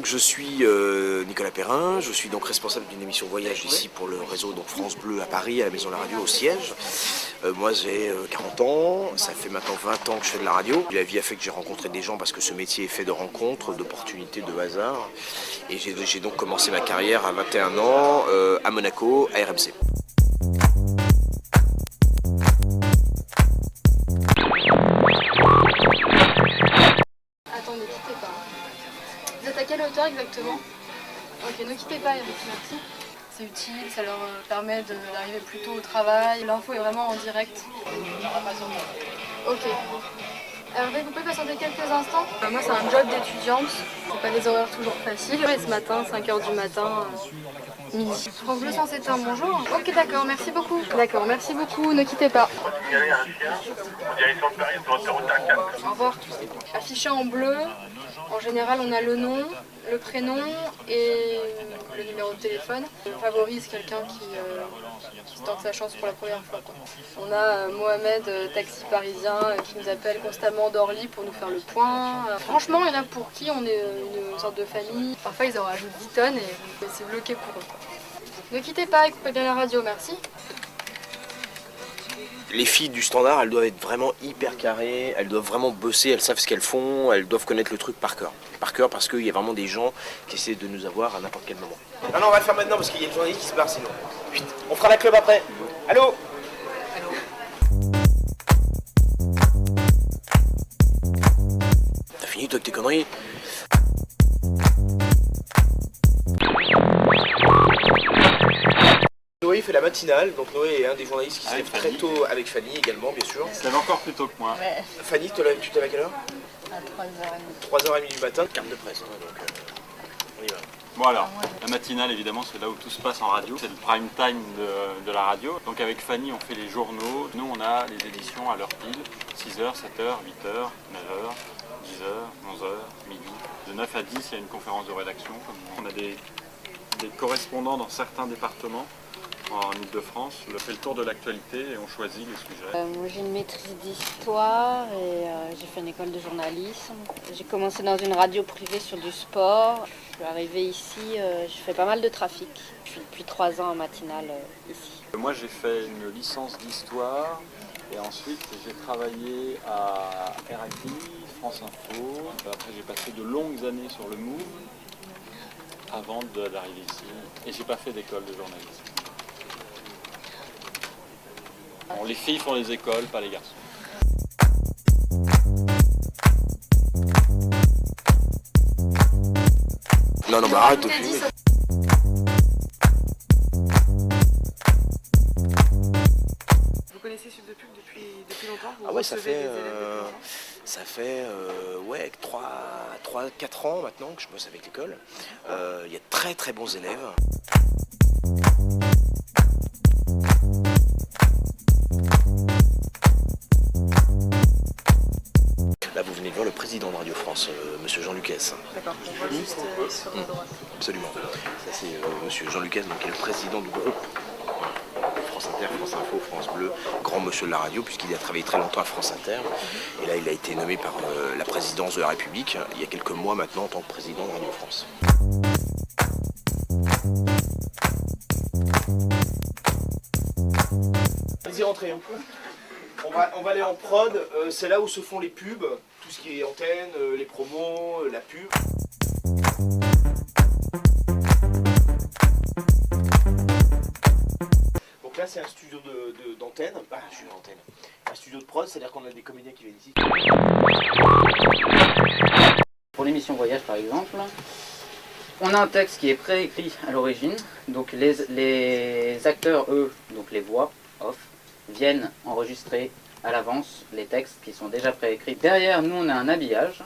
Donc je suis Nicolas Perrin, je suis donc responsable d'une émission voyage ici pour le réseau donc France Bleu à Paris, à la Maison de la Radio, au siège. Moi j'ai 40 ans, ça fait maintenant 20 ans que je fais de la radio. La vie a fait que j'ai rencontré des gens parce que ce métier est fait de rencontres, d'opportunités, de hasard. Et j'ai donc commencé ma carrière à 21 ans à Monaco, à RMC. Attends, ne quittez pas. Vous êtes à quelle hauteur exactement? Ok, ne quittez pas Eric, merci. C'est utile, ça leur permet d'arriver plus tôt au travail. L'info est vraiment en direct. Ok. Hervé, vous pouvez patienter quelques instants? Moi, c'est un job d'étudiante. C'est pas des horaires toujours faciles. Et ce matin, 5h du matin, midi. France Bleu 107.1, bonjour. Ok, d'accord, merci beaucoup. D'accord, merci beaucoup, ne quittez pas. Au revoir. Affiché en bleu, en général, on a le nom, le prénom et le numéro de téléphone. On favorise quelqu'un qui tente sa chance pour la première fois, quoi. On a Mohamed, taxi parisien, qui nous appelle constamment d'Orly pour nous faire le point. Franchement, il y en a pour qui on est une sorte de famille. Parfois, ils en rajoutent 10 tonnes et c'est bloqué pour eux, quoi. Ne quittez pas, écoutez bien la radio, merci. Les filles du standard, elles doivent être vraiment hyper carrées, elles doivent vraiment bosser, elles savent ce qu'elles font, elles doivent connaître le truc par cœur. Par cœur parce qu'il y a vraiment des gens qui essaient de nous avoir à n'importe quel moment. Non, on va le faire maintenant parce qu'il y a le journaliste qui se barre sinon. Vite, on fera la club après. Allô? T'as fini toi avec tes conneries? Noé fait la matinale, donc Noé est un des journalistes qui se lève très tôt avec Fanny également, bien sûr. Ça va encore plus tôt que moi. Ouais. Fanny, tu te lèves à quelle heure? À 3h30. 3h30 du matin, carte de presse, hein, donc on y va. Bon alors, la matinale évidemment c'est là où tout se passe en radio, c'est le prime time de la radio. Donc avec Fanny on fait les journaux, nous on a les éditions à l'heure pile, 6h, 7h, 8h, 9h, 10h, 11h, midi. De 9 à 10 il y a une conférence de rédaction, on a des correspondants dans certains départements. En Ile-de-France, on fait le tour de l'actualité et on choisit les sujets. Moi j'ai une maîtrise d'histoire et j'ai fait une école de journalisme. J'ai commencé dans une radio privée sur du sport. Je suis arrivée ici, je fais pas mal de trafic. Je suis depuis 3 ans en matinale ici. Moi j'ai fait une licence d'histoire et ensuite j'ai travaillé à RFI, France Info. Après j'ai passé de longues années sur le Move avant d'arriver ici. Et j'ai pas fait d'école de journalisme. Bon, les filles font les écoles, pas les garçons. Non, bah arrête de fumer. Vous connaissez Sud de Pub depuis longtemps? Ah ouais, ça fait ouais, 3-4 ans maintenant que je bosse avec l'école. Il y a très très bons élèves. Là, vous venez de voir le président de Radio France, monsieur Jean Lucas. D'accord, on voit juste sur la droite. Absolument. Ça, c'est monsieur Jean Lucas, donc, qui est le président du groupe France Inter, France Info, France Bleu, grand monsieur de la radio, puisqu'il a travaillé très longtemps à France Inter. Et là, il a été nommé par la présidence de la République, il y a quelques mois maintenant, en tant que président de Radio France. Allez-y, rentrez. On va aller en prod, c'est là où se font les pubs, tout ce qui est antenne, les promos, la pub. Donc là c'est un studio d'antenne, un studio de prod, c'est-à-dire qu'on a des comédiens qui viennent ici. Pour l'émission Voyage par exemple, on a un texte qui est préécrit à l'origine, donc les acteurs, eux, donc les voix off, viennent enregistrer à l'avance les textes qui sont déjà préécrits. Derrière nous on a un habillage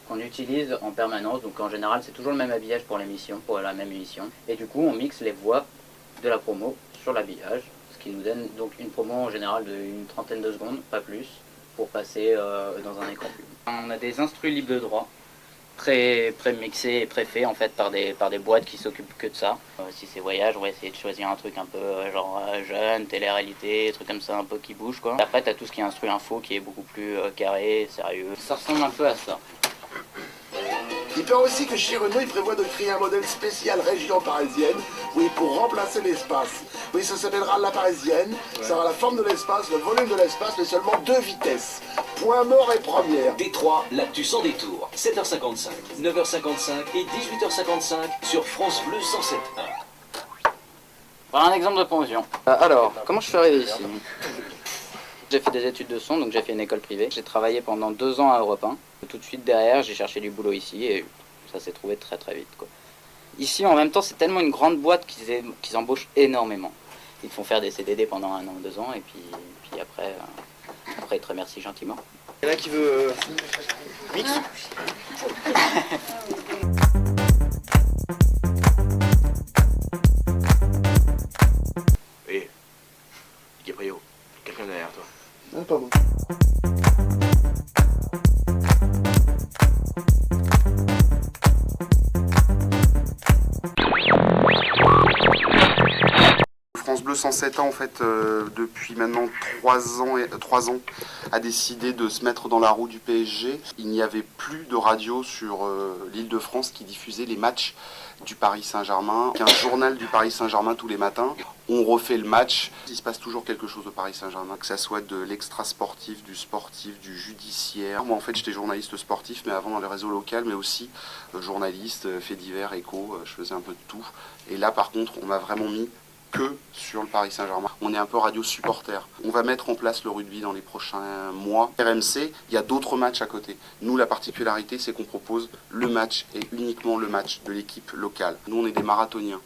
qu'on utilise en permanence, donc en général c'est toujours le même habillage pour l'émission, pour la même émission. Et du coup on mixe les voix de la promo sur l'habillage, ce qui nous donne donc une promo en général d'une trentaine de secondes, pas plus, pour passer dans un écran pub. On a des instrus libres de droit, pré-mixés et préfaits en fait par des boîtes qui s'occupent que de ça. Si c'est voyage, on va essayer de choisir un truc un peu genre jeune, télé-réalité, truc comme ça un peu qui bouge quoi. Après t'as tout ce qui est instru info qui est beaucoup plus carré, sérieux. Ça ressemble un peu à ça. Il paraît aussi que chez Renault, il prévoit de créer un modèle spécial région parisienne, oui, pour remplacer l'espace. Oui, ça s'appellera la parisienne, ça aura la forme de l'espace, le volume de l'espace, mais seulement 2 vitesses. Point mort et première. Détroit, l'actu sans détour. 7h55, 9h55 et 18h55 sur France Bleu 107.1. Voilà un exemple de promotion. Alors, comment je suis arrivé ici? J'ai fait des études de son, donc j'ai fait une école privée. J'ai travaillé pendant 2 ans à Europe 1. Tout de suite derrière, j'ai cherché du boulot ici et ça s'est trouvé très très vite, quoi. Ici, en même temps, c'est tellement une grande boîte qu'ils embauchent énormément. Ils te font faire des CDD pendant 1 an, 2 ans et puis après ils te remercient gentiment. Il y en a qui veut mix. Oui, Gabriel, quelqu'un derrière toi. Ah, pardon. France Bleu 107 ans, en fait, depuis maintenant 3 ans, a décidé de se mettre dans la roue du PSG. Il n'y avait plus de radio sur l'Île-de-France qui diffusait les matchs du Paris Saint-Germain. Un journal du Paris Saint-Germain tous les matins. On refait le match. Il se passe toujours quelque chose au Paris Saint-Germain, que ça soit de l'extra-sportif, du sportif, du judiciaire. Moi, en fait, j'étais journaliste sportif, mais avant dans les réseaux locaux, mais aussi journaliste, faits divers, écho. Je faisais un peu de tout. Et là, par contre, on m'a vraiment mis que sur le Paris Saint-Germain. On est un peu radio supporter. On va mettre en place le rugby dans les prochains mois. RMC, il y a d'autres matchs à côté. Nous, la particularité, c'est qu'on propose le match et uniquement le match de l'équipe locale. Nous, on est des marathoniens.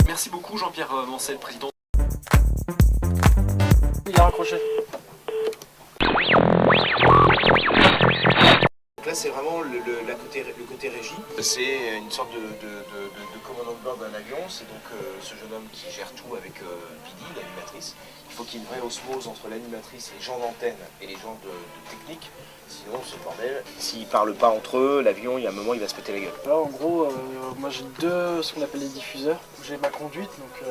Merci beaucoup Jean-Pierre Mancel, président. Il a raccroché. Là, c'est vraiment le côté régie. C'est une sorte de commandant de bord d'un avion. C'est donc ce jeune homme qui gère tout avec Pidi, l'animatrice. Il faut qu'il y ait une vraie osmose entre l'animatrice et les gens d'antenne et les gens de technique. Sinon, c'est le bordel. S'ils parlent pas entre eux, l'avion, il y a un moment, il va se péter la gueule. Là, en gros, moi j'ai ce qu'on appelle les diffuseurs. J'ai ma conduite, donc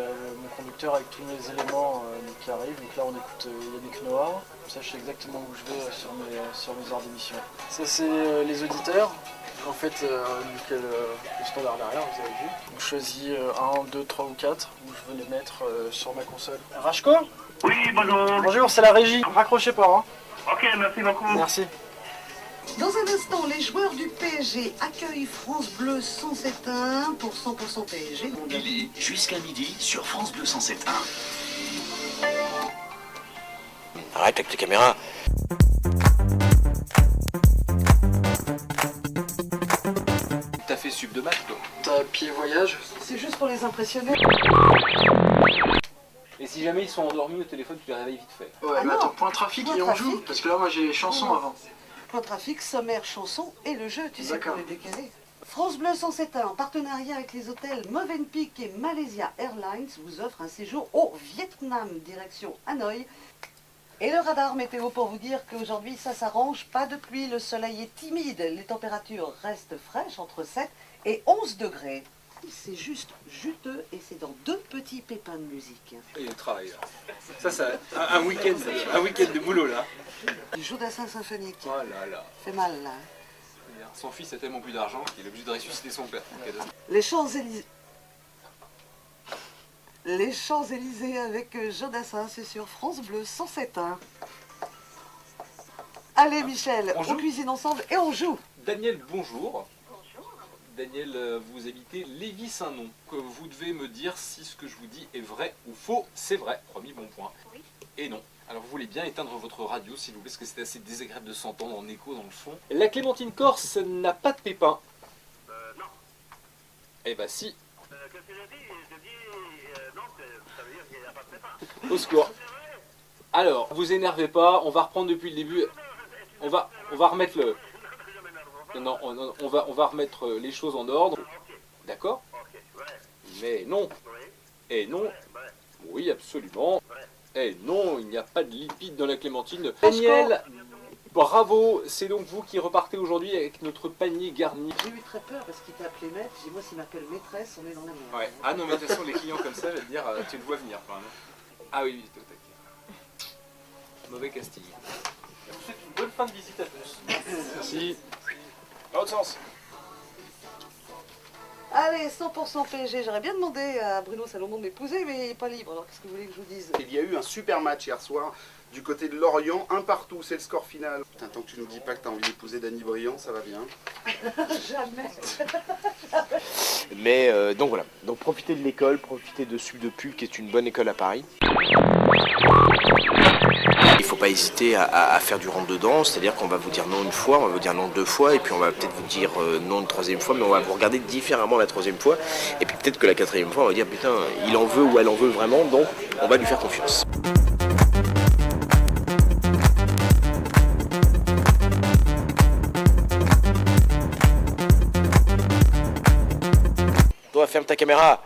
mon conducteur avec tous les éléments qui arrivent. Donc là, on écoute Yannick Noah. Ça, je sais exactement où je vais sur mes heures d'émission. Ça, c'est les auditeurs. En fait, le standard derrière, vous avez vu. Donc, je choisis 1, 2, 3 ou 4 où je veux les mettre sur ma console. Rachko ? Oui, bonjour. Bonjour, c'est la régie. Raccrochez pas, hein. Ok, merci beaucoup. Merci. Dans un instant, les joueurs du PSG accueillent France Bleu 107.1 pour 100% PSG. Il est jusqu'à midi sur France Bleu 107.1. Arrête avec tes caméras. T'as fait sub de maths, toi. T'as pied voyage. C'est juste pour les impressionner. Et si jamais ils sont endormis au téléphone, tu les réveilles vite fait. Ouais, Ah mais non. attends, point trafic Point et on trafic. joue. Parce que là, moi j'ai chansons Non. avant. Point trafic, sommaire, chanson et le jeu, tu sais, D'accord. pour les décaler. France Bleu 107.1, en partenariat avec les hôtels Movenpick et Malaysia Airlines, vous offre un séjour au Vietnam, direction Hanoï. Et le radar météo pour vous dire qu'aujourd'hui, ça s'arrange, pas de pluie, le soleil est timide, les températures restent fraîches, entre 7 et 11 degrés. C'est juste juteux et c'est dans 2 petits pépins de musique. Et le travail, là. Ça, un week-end de boulot, là. Du Jodassin symphonique. Oh là là. Fait mal, là. Son fils a tellement plus d'argent qu'il est obligé de ressusciter son père. Les Champs-Élysées. Les Champs-Élysées avec Jodassin, c'est sur France Bleu 107.1. Allez Michel, on cuisine ensemble et on joue. Daniel, bonjour. Daniel, vous habitez Lévis-Saint-Nom. Vous devez me dire si ce que je vous dis est vrai ou faux. C'est vrai, promis, bon point. Oui. Et non. Alors vous voulez bien éteindre votre radio, s'il vous plaît, parce que c'est assez désagréable de s'entendre en écho dans le fond. La clémentine corse n'a pas de pépins. Non. Eh bah si. Qu'est-ce que j'ai dit? J'ai dit non, ça veut dire qu'il n'y a pas de pépin. Au secours. Alors, vous énervez pas, on va reprendre depuis le début. On va remettre le... Non, on va remettre les choses en ordre. D'accord? Mais non. Et non. Oui, absolument. Et non, il n'y a pas de lipides dans la clémentine. Daniel, bravo. C'est donc vous qui repartez aujourd'hui avec notre panier garni. J'ai eu très peur parce qu'il t'a appelé maître. J'ai dit moi s'il m'appelle maîtresse, on est dans la merde. Ouais. Ah non, mais de toute façon, les clients comme ça, je vais te dire, tu le vois venir quand même. Ah oui, oui, c'est au taquet. Mauvais casting. Je vous souhaite une bonne fin de visite à tous. Merci. Dans l'autre sens. Allez, 100% PSG. J'aurais bien demandé à Bruno Salomon de m'épouser, mais il n'est pas libre. Alors qu'est-ce que vous voulez que je vous dise? Il y a eu un super match hier soir du côté de Lorient, 1-1, c'est le score final. Putain, tant que tu nous dis pas que tu as envie d'épouser Danny Briand, ça va bien. Jamais. Mais donc voilà, donc profitez de l'école, profitez de Sub de Pub qui est une bonne école à Paris. Il ne faut pas hésiter à faire du rentre-dedans, c'est-à-dire qu'on va vous dire non une fois, on va vous dire non deux fois, et puis on va peut-être vous dire non une troisième fois, mais on va vous regarder différemment la troisième fois, et puis peut-être que la quatrième fois on va dire putain, il en veut ou elle en veut vraiment, donc on va lui faire confiance. Toi, ferme ta caméra.